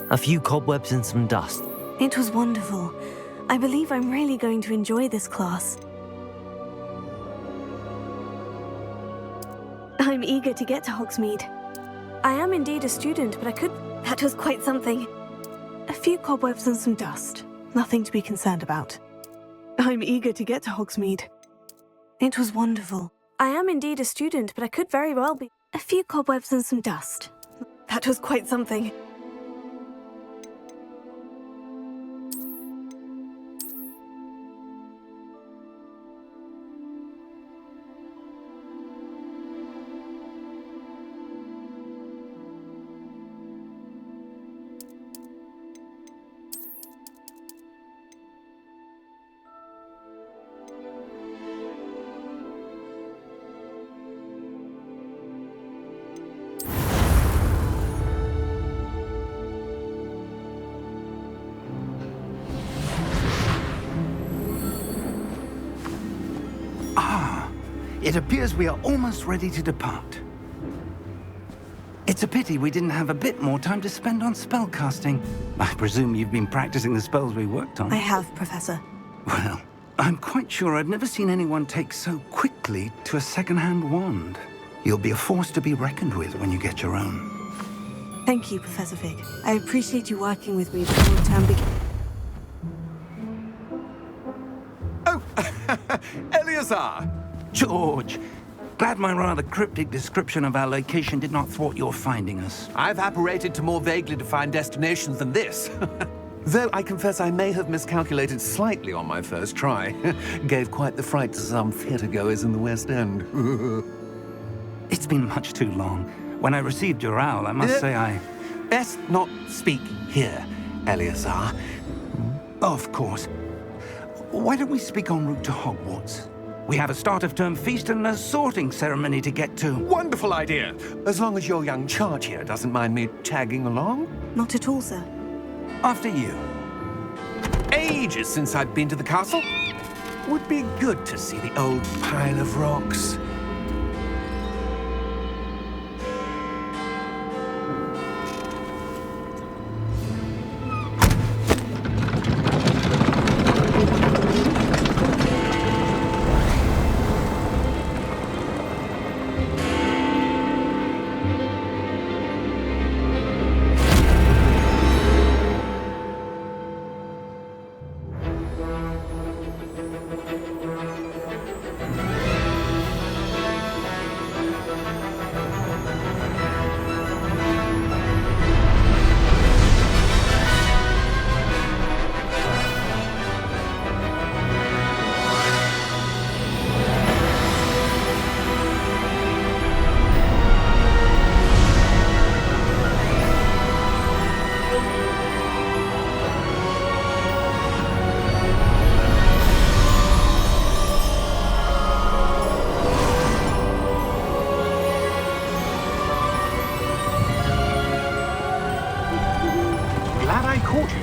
A few cobwebs and some dust. It was wonderful. I believe I'm really going to enjoy this class. I'm eager to get to Hogsmeade. I am indeed a student, but I could... That was quite something. A few cobwebs and some dust. Nothing to be concerned about. I'm eager to get to Hogsmeade. It was wonderful. I am indeed a student, but I could very well be... A few cobwebs and some dust. That was quite something. It appears we are almost ready to depart. It's a pity we didn't have a bit more time to spend on spellcasting. I presume you've been practicing the spells we worked on. I have, Professor. Well, I'm quite sure I've never seen anyone take so quickly to a second-hand wand. You'll be a force to be reckoned with when you get your own. Thank you, Professor Fig. I appreciate you working with me before the term begins. Oh, Eleazar! George, glad my rather cryptic description of our location did not thwart your finding us. I've apparated to more vaguely defined destinations than this. Though I confess I may have miscalculated slightly on my first try. Gave quite the fright to some theatre-goers in the West End. It's been much too long. When I received your owl, I must say I... Best not speak here, Eleazar. Of course. Why don't we speak en route to Hogwarts? We have a start-of-term feast and a sorting ceremony to get to. Wonderful idea! As long as your young charge here doesn't mind me tagging along. Not at all, sir. After you. Ages since I've been to the castle. Would be good to see the old pile of rocks.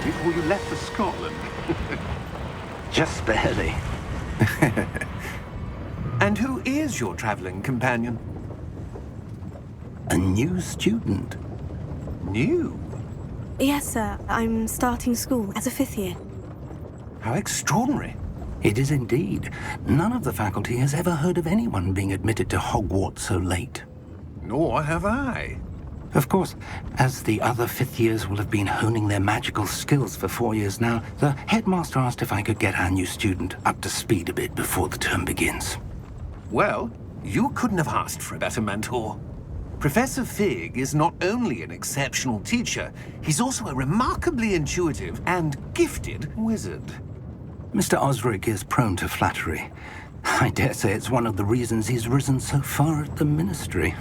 Before you left for Scotland. Just barely. And who is your traveling companion? A new student. New? Yes, sir. I'm starting school as a 5th year. How extraordinary. It is indeed. None of the faculty has ever heard of anyone being admitted to Hogwarts so late. Nor have I. Of course, as the other 5th years will have been honing their magical skills for 4 years now, the headmaster asked if I could get our new student up to speed a bit before the term begins. Well, you couldn't have asked for a better mentor. Professor Fig is not only an exceptional teacher, he's also a remarkably intuitive and gifted wizard. Mr. Osric is prone to flattery. I dare say it's one of the reasons he's risen so far at the ministry.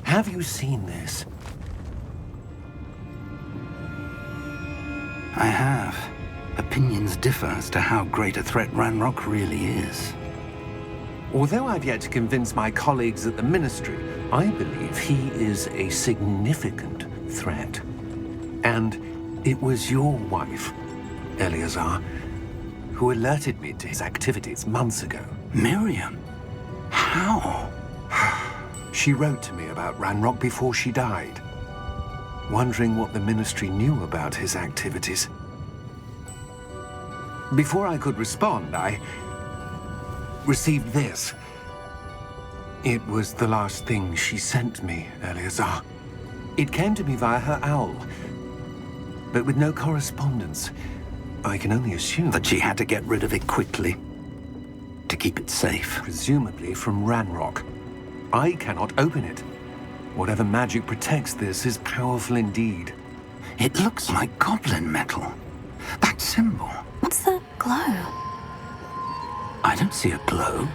Have you seen this? I have. Opinions differ as to how great a threat Ranrock really is. Although I've yet to convince my colleagues at the Ministry, I believe he is a significant threat. And it was your wife, Eleazar, who alerted me to his activities months ago. Miriam? How? She wrote to me about Ranrock before she died. wondering what the Ministry knew about his activities. Before I could respond, I received this. It was the last thing she sent me, Eleazar. It came to me via her owl, but with no correspondence. I can only assume That she had to get rid of it quickly to keep it safe. presumably from Ranrock. I cannot open it. Whatever magic protects this is powerful indeed. It looks like goblin metal. That symbol. What's the glow? I don't see a glow.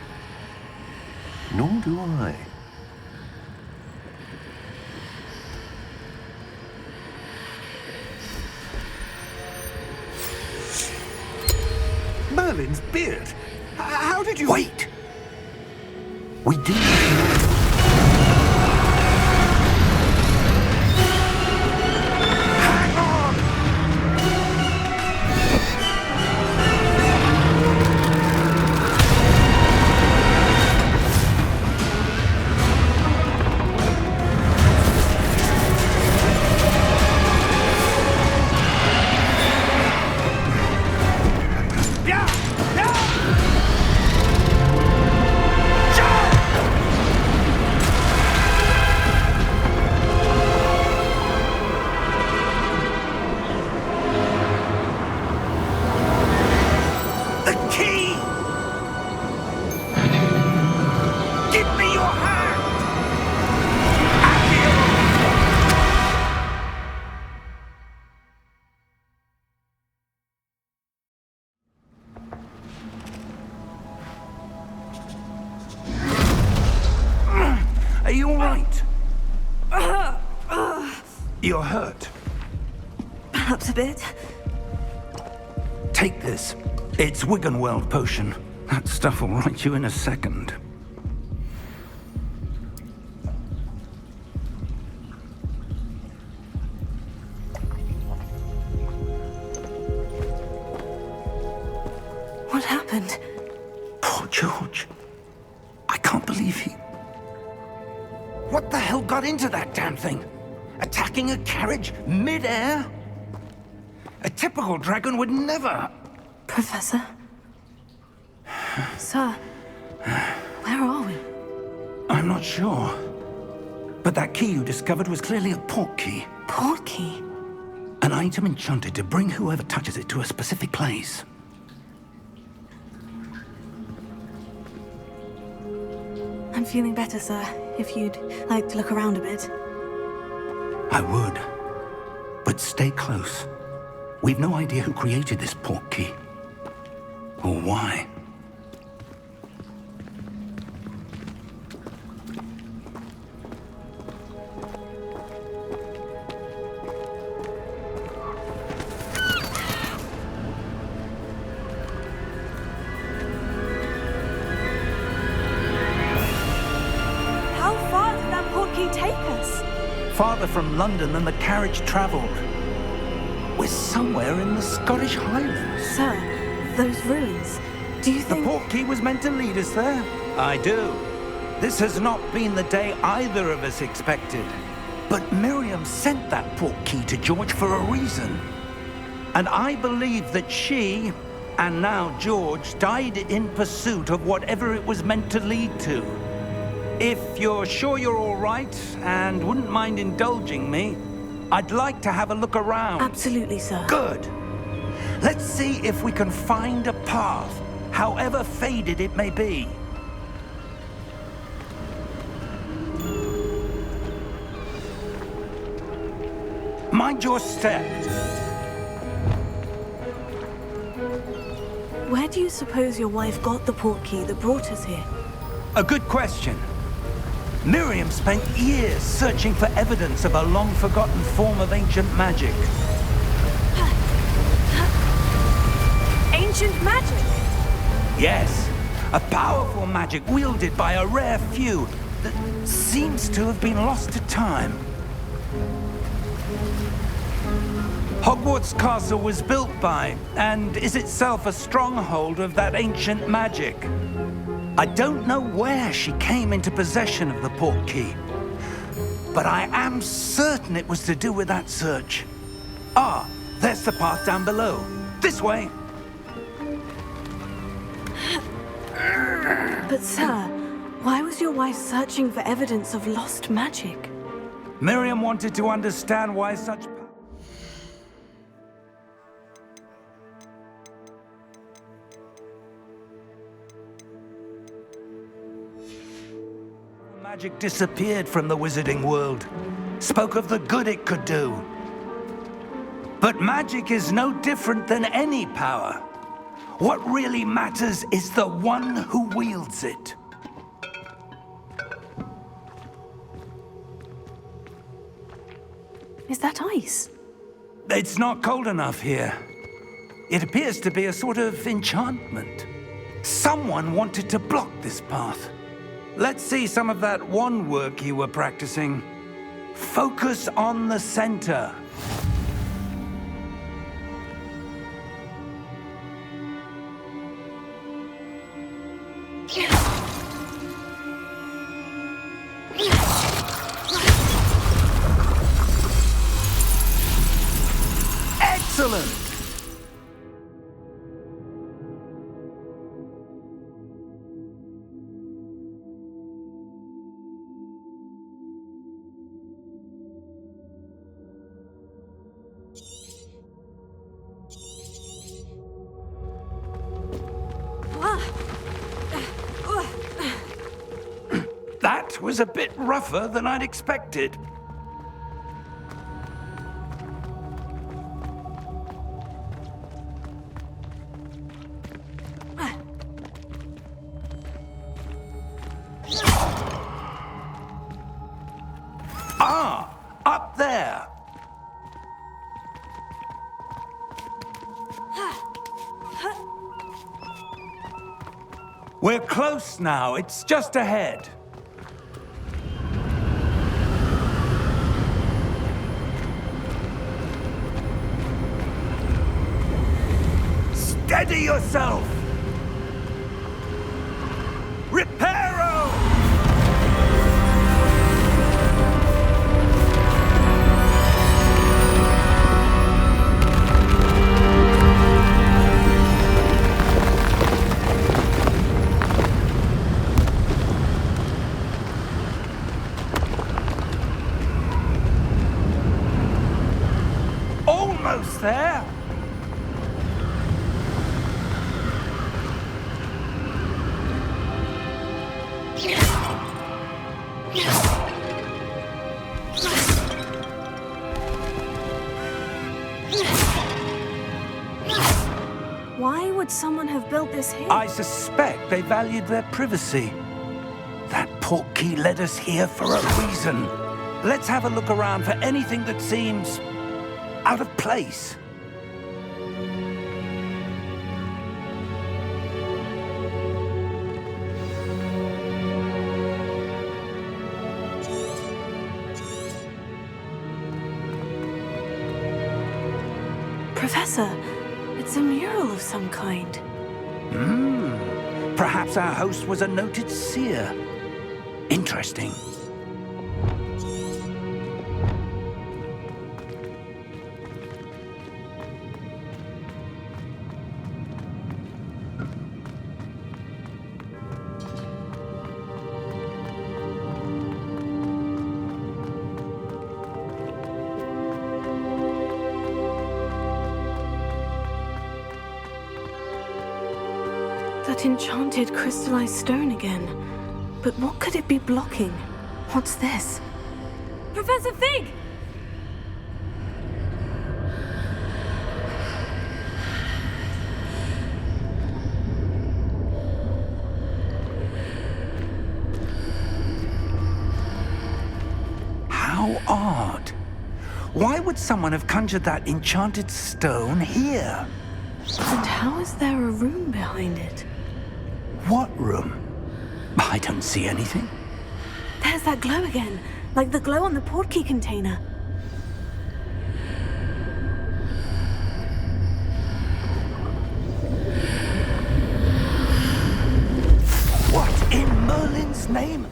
Nor do I. Merlin's beard! How did you... Wait! We do. Hang on! Yeah! Yeah! The key! Give me your hand! Are you all right? You're hurt. Perhaps a bit. Take this. It's Wiggenweld potion. That stuff will right you in a second. What happened? Poor George. I can't believe he... What the hell got into that damn thing? Attacking a carriage mid-air? A typical dragon would never... Professor? Sir, where are we? I'm not sure. But that key you discovered was clearly a port key. Port key? An item enchanted to bring whoever touches it to a specific place. I'm feeling better, sir. If you'd like to look around a bit. I would. But stay close. We've no idea who created this port key. Or why. How far did that port key take us? Farther from London than the carriage traveled. We're somewhere in the Scottish Highlands. Sir, those ruins. Do you The think... port key was meant to lead us there? I do. This has not been the day either of us expected. But Miriam sent that port key to George for a reason. And I believe that she, and now George, died in pursuit of whatever it was meant to lead to. If you're sure you're all right and wouldn't mind indulging me, I'd like to have a look around. Absolutely, sir. Good. Let's see if we can find a path, however faded it may be. Mind your step. Where do you suppose your wife got the port key that brought us here? A good question. Miriam spent years searching for evidence of a long-forgotten form of ancient magic. Ancient magic? Yes, a powerful magic wielded by a rare few that seems to have been lost to time. Hogwarts Castle was built by, and is itself a stronghold of that ancient magic. I don't know where she came into possession of the port key, but I am certain it was to do with that search. Ah, there's the path down below. This way. But sir, why was your wife searching for evidence of lost magic? Miriam wanted to understand why such magic disappeared from the wizarding world. Spoke of the good it could do. But magic is no different than any power. What really matters is the one who wields it. Is that ice? It's not cold enough here. It appears to be a sort of enchantment. Someone wanted to block this path. Let's see some of that wand work you were practicing. Focus on the center. Excellent! That was a bit rougher than I'd expected. Ah, up there. We're close now. It's just ahead. Steady yourself! Reparo! Almost there! Why would someone have built this here? I suspect they valued their privacy. That portkey led us here for a reason. Let's have a look around for anything that seems out of place. Professor, it's a mural of some kind. Perhaps our host was a noted seer. Interesting. That enchanted crystallized stone again. But what could it be blocking? What's this? Professor Fig! How odd. Why would someone have conjured that enchanted stone here? And how is there a room behind it? What room? I don't see anything. There's that glow again, like the glow on the portkey container. What in Merlin's name?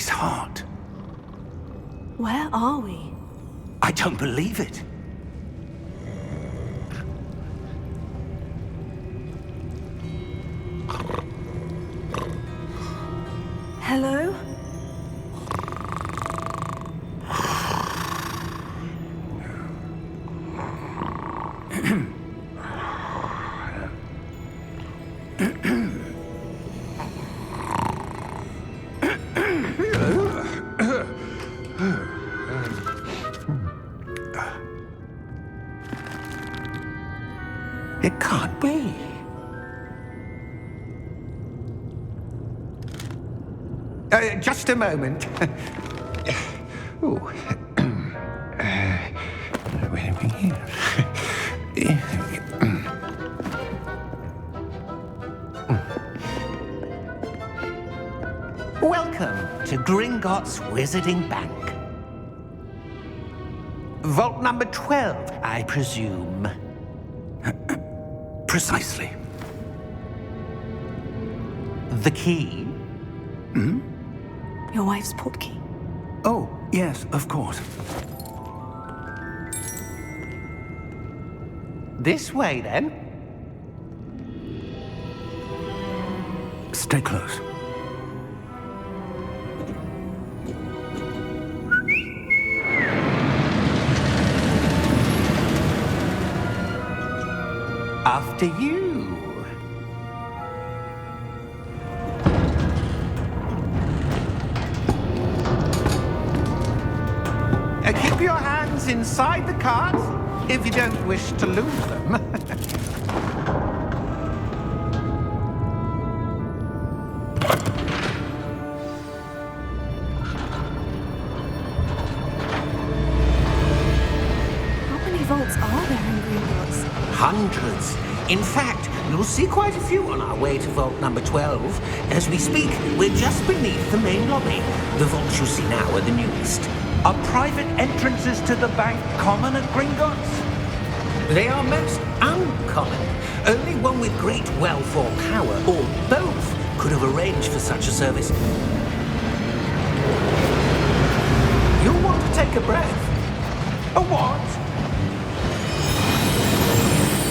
Harry's heart. Where are we? I don't believe it. Hello? It can't be. Just a moment. Ooh. Where are we here? Welcome to Gringotts Wizarding Bank. Vault number 12, I presume. Precisely. The key? Your wife's portkey. Oh, yes, of course. This way, then. Stay close. After you. Keep your hands inside the cart if you don't wish to lose them. How many vaults are there in Gringotts? Hundreds. In fact, you'll see quite a few on our way to vault number 12. As we speak, we're just beneath the main lobby. The vaults you see now are the newest. Are private entrances to the bank common at Gringotts? They are most uncommon. Only one with great wealth or power, or both, could have arranged for such a service. You'll want to take a breath. A what?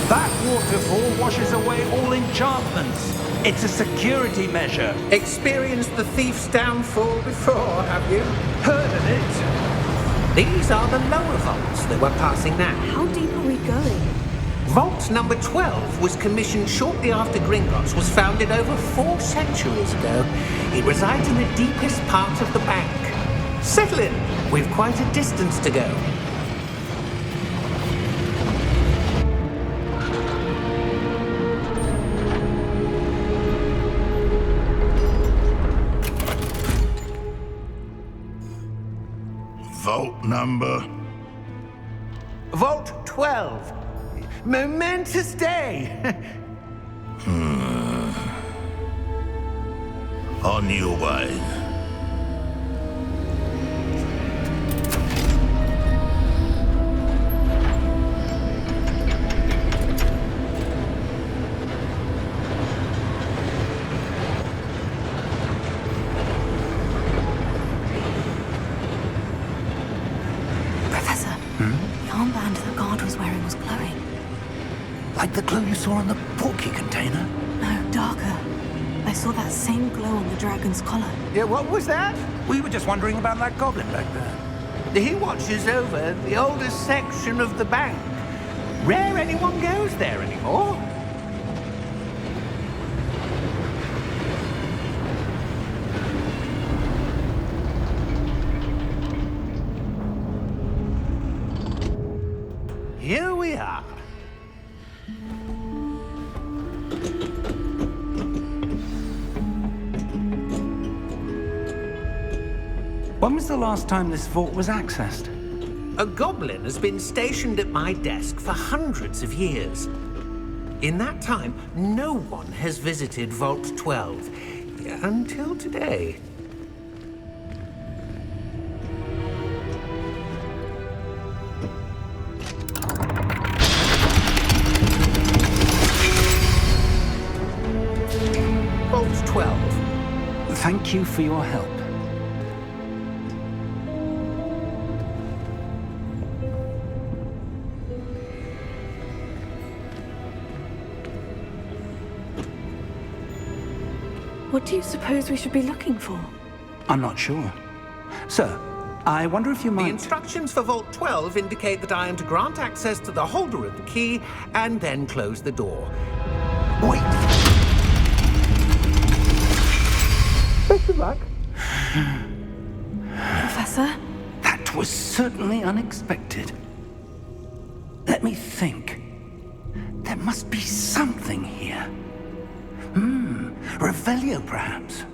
That waterfall washes away all enchantments. It's a security measure. Experienced the thief's downfall before, have you? Heard of it? These are the lower vaults that we're passing now. How deep are we going? Vault number 12 was commissioned shortly after Gringotts was founded over 4 centuries ago. It resides in the deepest part of the bank. Settle in. We've quite a distance to go. Vault number? Vault 12. Momentous day. On your way. Professor, the armband the guard was wearing was glowing. Like the glow you saw on the portkey container? No, darker. I saw that same glow on the dragon's collar. Yeah, what was that? We were just wondering about that goblin back there. He watches over the oldest section of the bank. Rare anyone goes there anymore. Here we are. When was the last time this vault was accessed? A goblin has been stationed at my desk for hundreds of years. In that time, no one has visited Vault 12 until today. Vault 12. Thank you for your help. What do you suppose we should be looking for? I'm not sure. Sir, I wonder if you The might... instructions for Vault 12 indicate that I am to grant access to the holder of the key and then close the door. Wait! Best of luck. Professor? That was certainly unexpected. Let me think. There must be something here. Revelio, perhaps.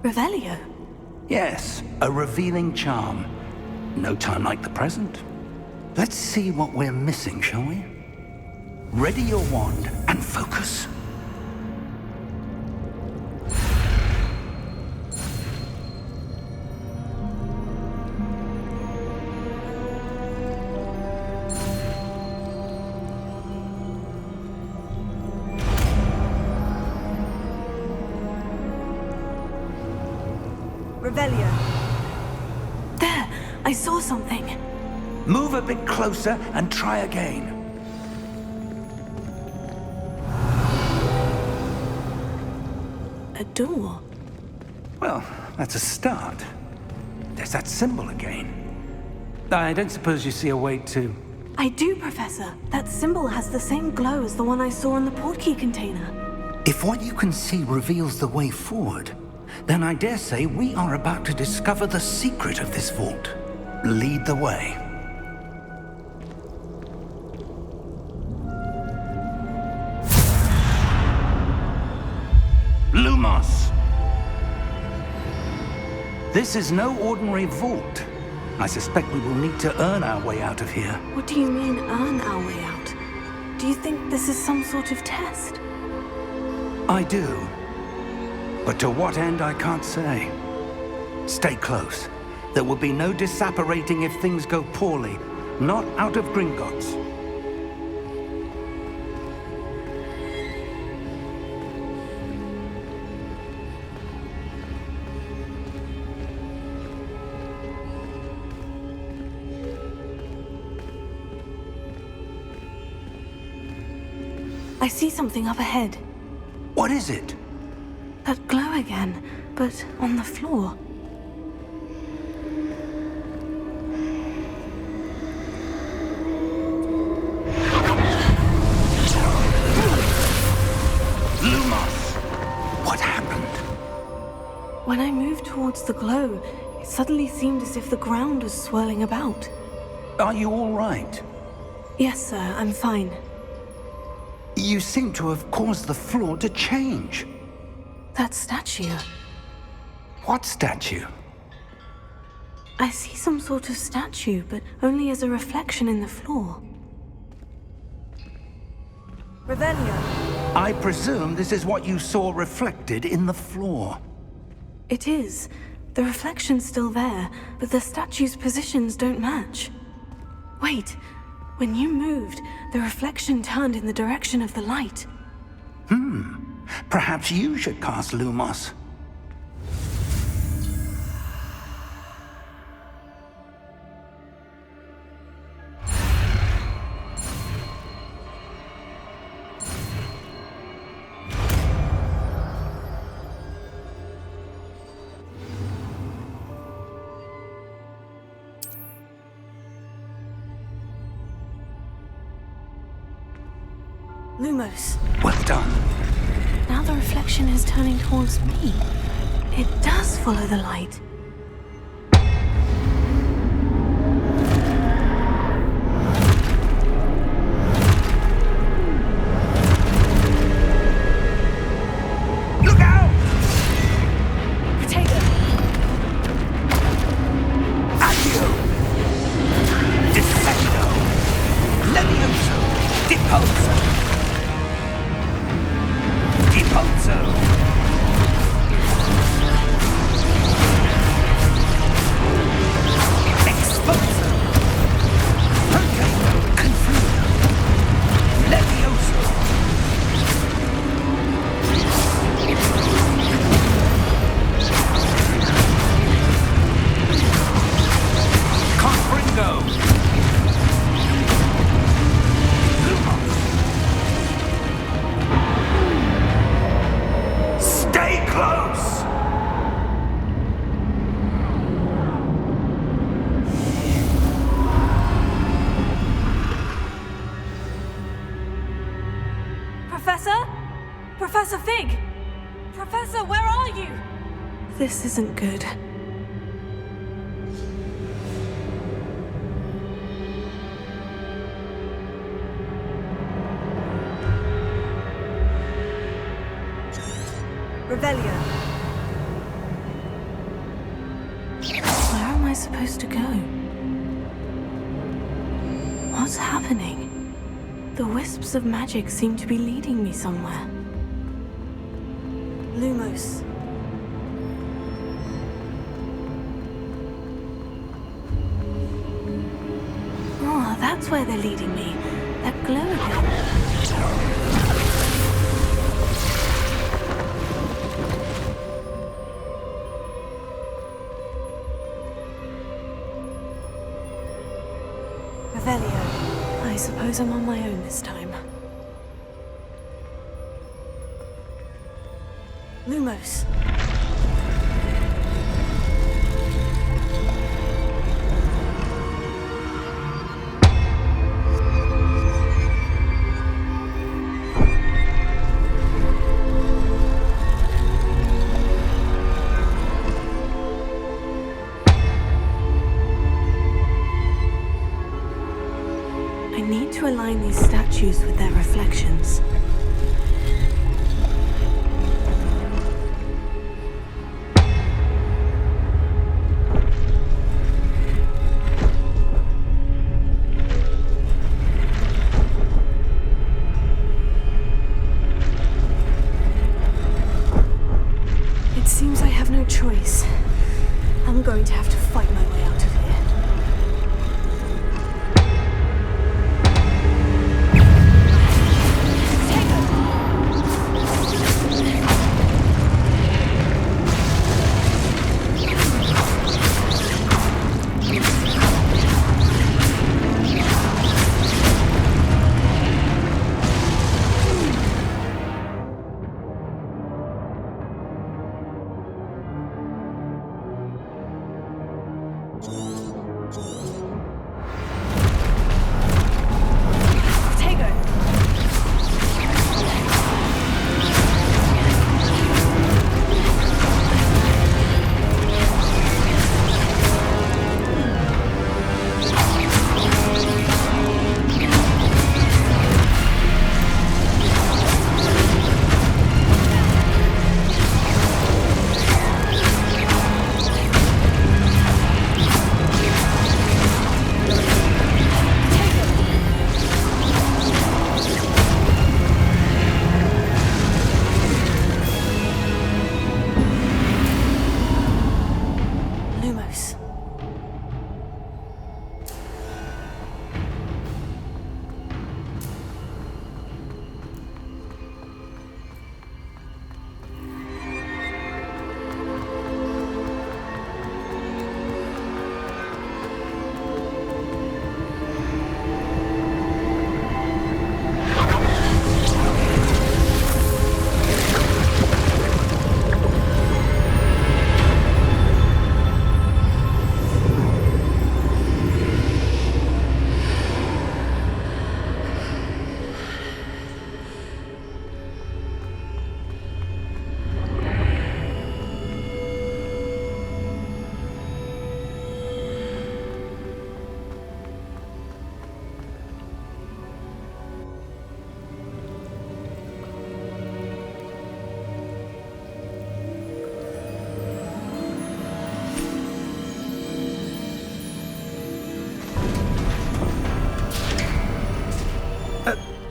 Revelio? Yes, a revealing charm. No time like the present. Let's see what we're missing, shall we? Ready your wand and focus. Revelio. There! I saw something. Move a bit closer and try again. A door. Well, that's a start. There's that symbol again. I don't suppose you see a way to... I do, Professor. That symbol has the same glow as the one I saw in the portkey container. If what you can see reveals the way forward, then I dare say we are about to discover the secret of this vault. Lead the way. Lumos! This is no ordinary vault. I suspect we will need to earn our way out of here. What do you mean, earn our way out? Do you think this is some sort of test? I do. But to what end, I can't say. Stay close. There will be no disapparating if things go poorly. Not out of Gringotts. I see something up ahead. What is it? That glow again, but on the floor. Lumos! What happened? When I moved towards the glow, it suddenly seemed as if the ground was swirling about. Are you all right? Yes, sir, I'm fine. You seem to have caused the floor to change. That statue. What statue? I see some sort of statue, but only as a reflection in the floor. Revelio. I presume this is what you saw reflected in the floor. It is. The reflection's still there, but the statue's positions don't match. Wait. When you moved, the reflection turned in the direction of the light. Perhaps you should cast Lumos. Lumos. Well done. Now the reflection is turning towards me. It does follow the light. Look out! Potato! Accio! Defendo! Levioso! Depulso! Depulso! Professor? Professor Fig? Professor, where are you? This isn't good. Revelio. Where am I supposed to go? What's happening? The wisps of magic seem to be leading me somewhere. Lumos. Oh, that's where they're leading me. That glow again. Revelio. I suppose I'm on my own this time. Lumos. I need to align these statues with their reflections. It seems I have no choice. I'm going to have to fight my way out of here.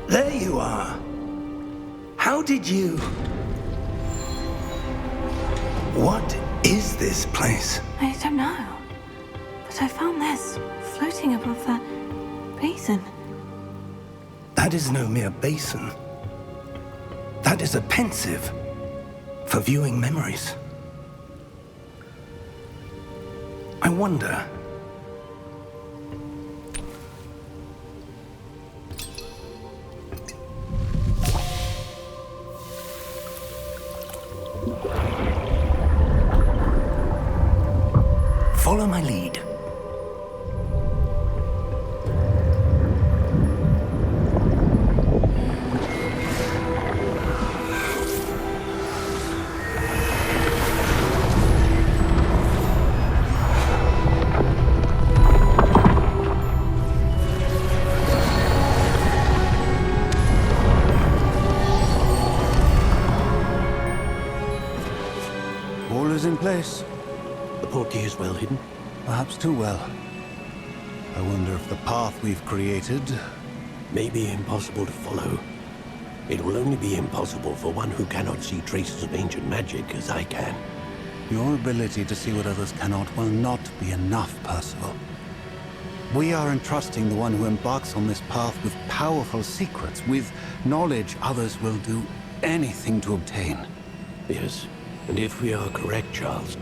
There you are. How did you... What is this place? I don't know. But I found this floating above that basin. That is no mere basin. That is a pensive for viewing memories. I wonder... Follow my lead. in place. The portkey is well hidden. Perhaps too well. I wonder if the path we've created... May be impossible to follow. It will only be impossible for one who cannot see traces of ancient magic as I can. Your ability to see what others cannot will not be enough, Percival. We are entrusting the one who embarks on this path with powerful secrets, with knowledge others will do anything to obtain. Yes, and if we are correct, Charles,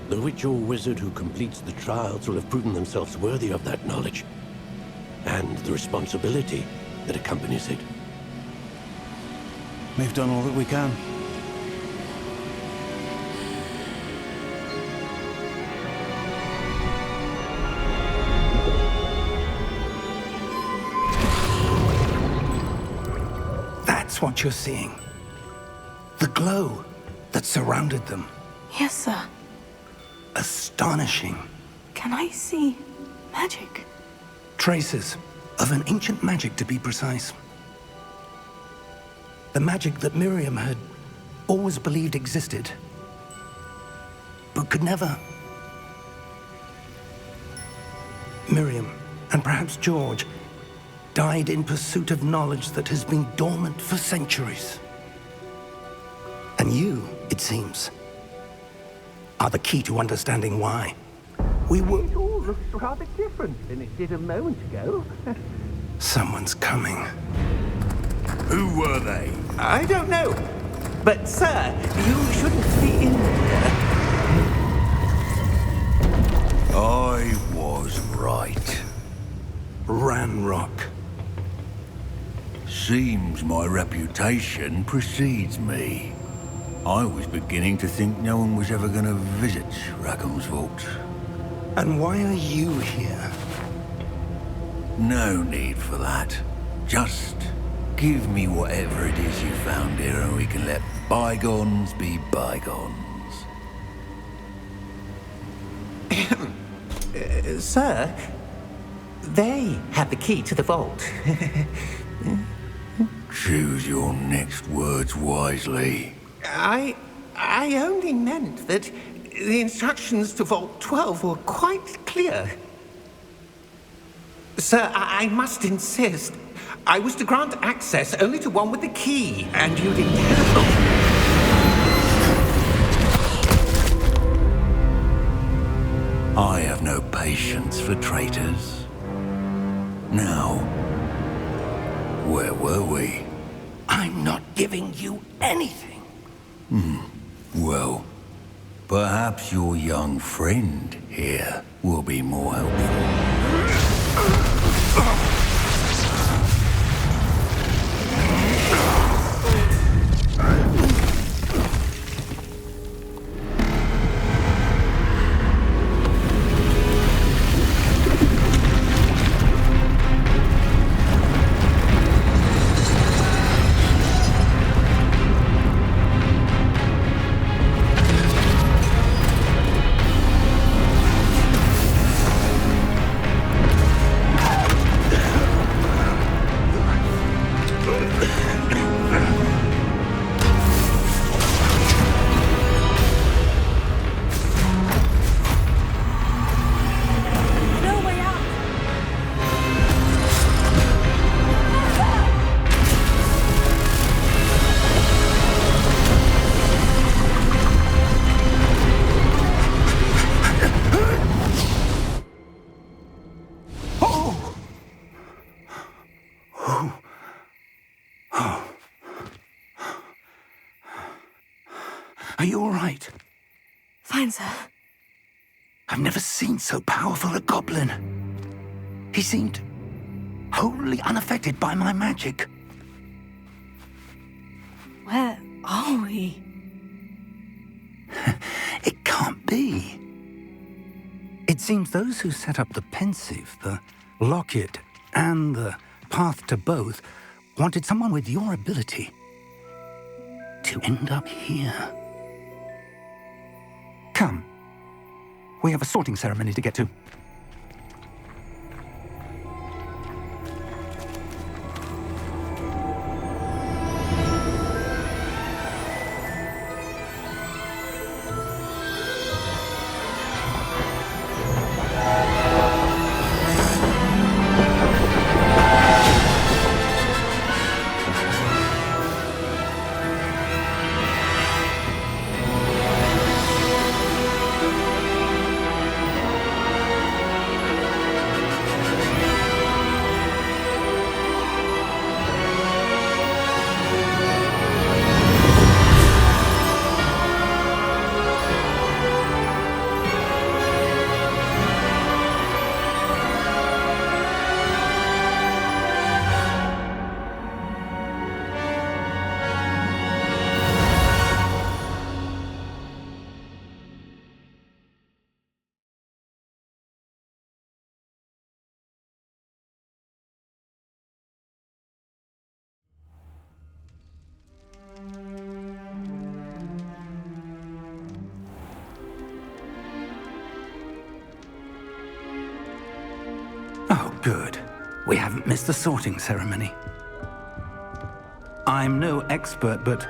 the witch or wizard who completes the trials will have proven themselves worthy of that knowledge, and the responsibility that accompanies it. We've done all that we can. That's what you're seeing. The glow that surrounded them. Yes, sir. Astonishing. Can I see magic? Traces of an ancient magic, to be precise. The magic that Miriam had always believed existed, but could never. Miriam, and perhaps George, died in pursuit of knowledge that has been dormant for centuries. And you, it seems, are the key to understanding why. We were... It all looks rather different than it did a moment ago. Someone's coming. Who were they? I don't know. But, sir, you shouldn't be in there. I was right. Ranrock. Seems my reputation precedes me. I was beginning to think no one was ever going to visit Rackham's vault. And why are you here? No need for that. Just give me whatever it is you found here and we can let bygones be bygones. Sir, they have the key to the vault. Choose your next words wisely. I only meant that the instructions to Vault 12 were quite clear. Sir, I must insist. I was to grant access only to one with the key, and you didn't have it. I have no patience for traitors. Now, where were we? I'm not giving you anything. Well, perhaps your young friend here will be more helpful. Are you all right? Fine, sir. I've never seen so powerful a goblin. He seemed wholly unaffected by my magic. Where are we? It can't be. It seems those who set up the pensive, the locket, and the path to both wanted someone with your ability to end up here. Come. We have a sorting ceremony to get to. We haven't missed the sorting ceremony. I'm no expert, but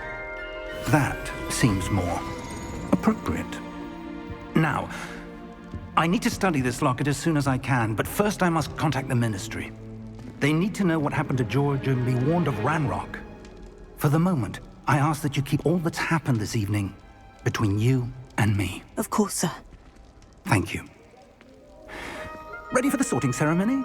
that seems more appropriate. Now, I need to study this locket as soon as I can, but first I must contact the Ministry. They need to know what happened to George and be warned of Ranrock. For the moment, I ask that you keep all that's happened this evening between you and me. Of course, sir. Thank you. Ready for the sorting ceremony?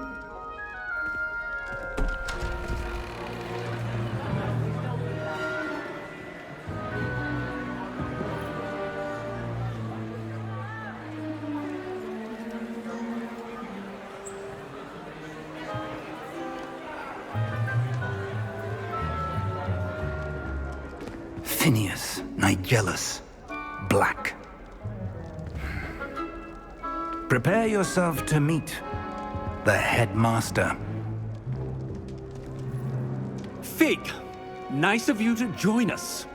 Phineas, Nigellus, Black. Prepare yourself to meet the headmaster. Fig, nice of you to join us.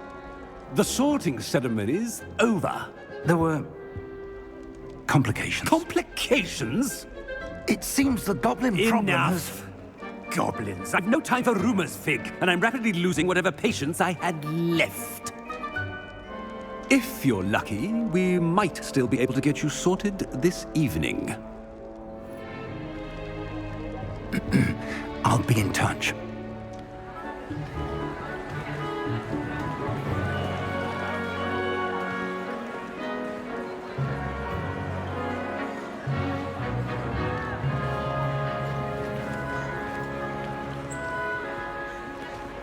The sorting ceremony's over. There were complications. Complications? It seems the goblin problem has... Enough. Goblins. I've no time for rumors, Fig, and I'm rapidly losing whatever patience I had left. If you're lucky, we might still be able to get you sorted this evening. I'll be in touch.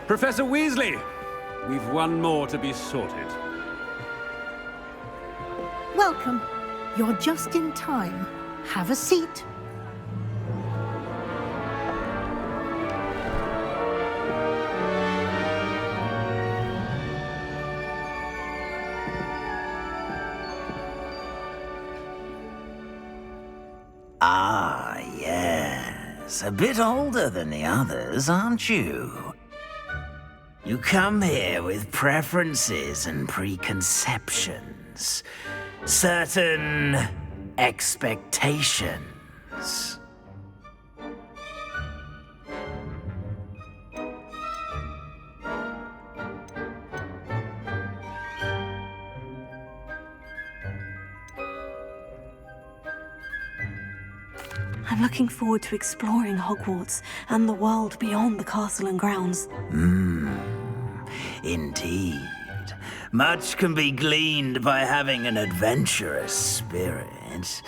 Professor Weasley, we've one more to be sorted. Welcome. You're just in time. Have a seat. Ah, yes. A bit older than the others, aren't you? You come here with preferences and preconceptions. Certain expectations. I'm looking forward to exploring Hogwarts and the world beyond the castle and grounds. Indeed. Much can be gleaned by having an adventurous spirit,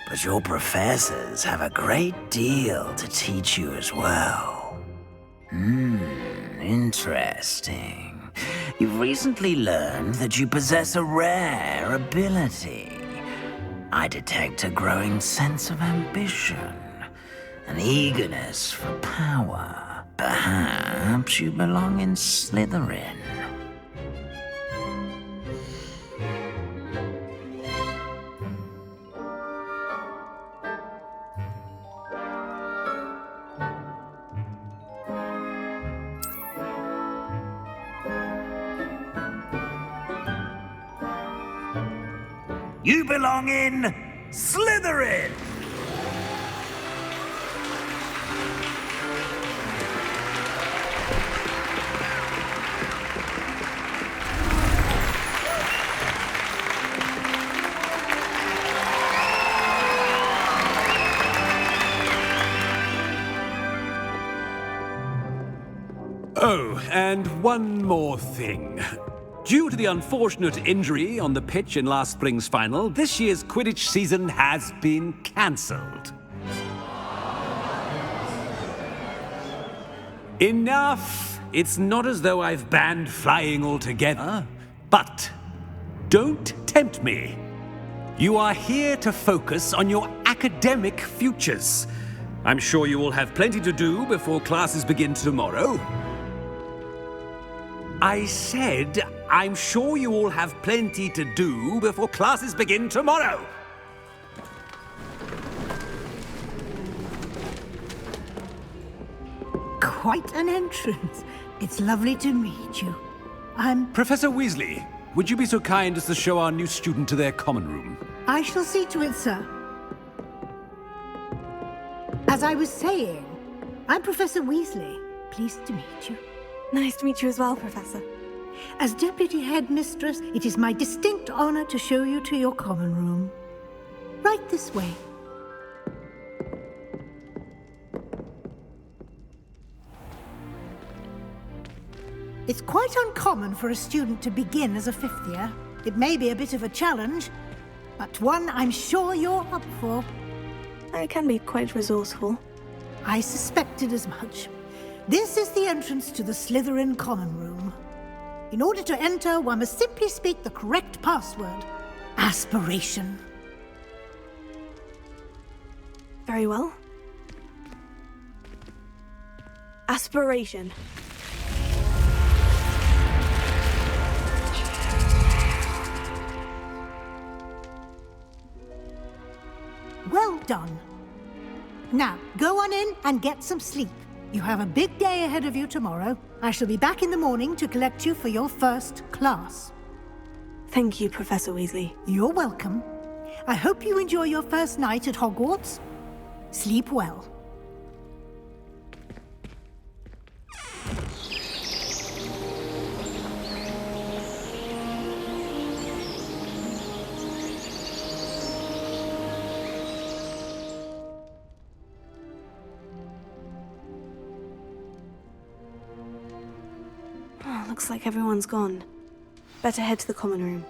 but your professors have a great deal to teach you as well. Interesting. You've recently learned that you possess a rare ability. I detect a growing sense of ambition, an eagerness for power. Perhaps you belong in Slytherin. You belong in Slytherin! Oh, and one more thing. Due to the unfortunate injury on the pitch in last spring's final, this year's Quidditch season has been cancelled. Enough! It's not as though I've banned flying altogether, but don't tempt me. You are here to focus on your academic futures. I'm sure you will have plenty to do before classes begin tomorrow. I said, I'm sure you all have plenty to do before classes begin tomorrow. Quite an entrance. It's lovely to meet you. Professor Weasley, would you be so kind as to show our new student to their common room? I shall see to it, sir. As I was saying, I'm Professor Weasley. Pleased to meet you. Nice to meet you as well, Professor. As Deputy Headmistress, it is my distinct honor to show you to your common room. Right this way. It's quite uncommon for a student to begin as a fifth year. It may be a bit of a challenge, but one I'm sure you're up for. I can be quite resourceful. I suspected as much. This is the entrance to the Slytherin common room. In order to enter, one must simply speak the correct password. Aspiration. Very well. Aspiration. Well done. Now, go on in and get some sleep. You have a big day ahead of you tomorrow. I shall be back in the morning to collect you for your first class. Thank you, Professor Weasley. You're welcome. I hope you enjoy your first night at Hogwarts. Sleep well. Looks like everyone's gone. Better head to the common room.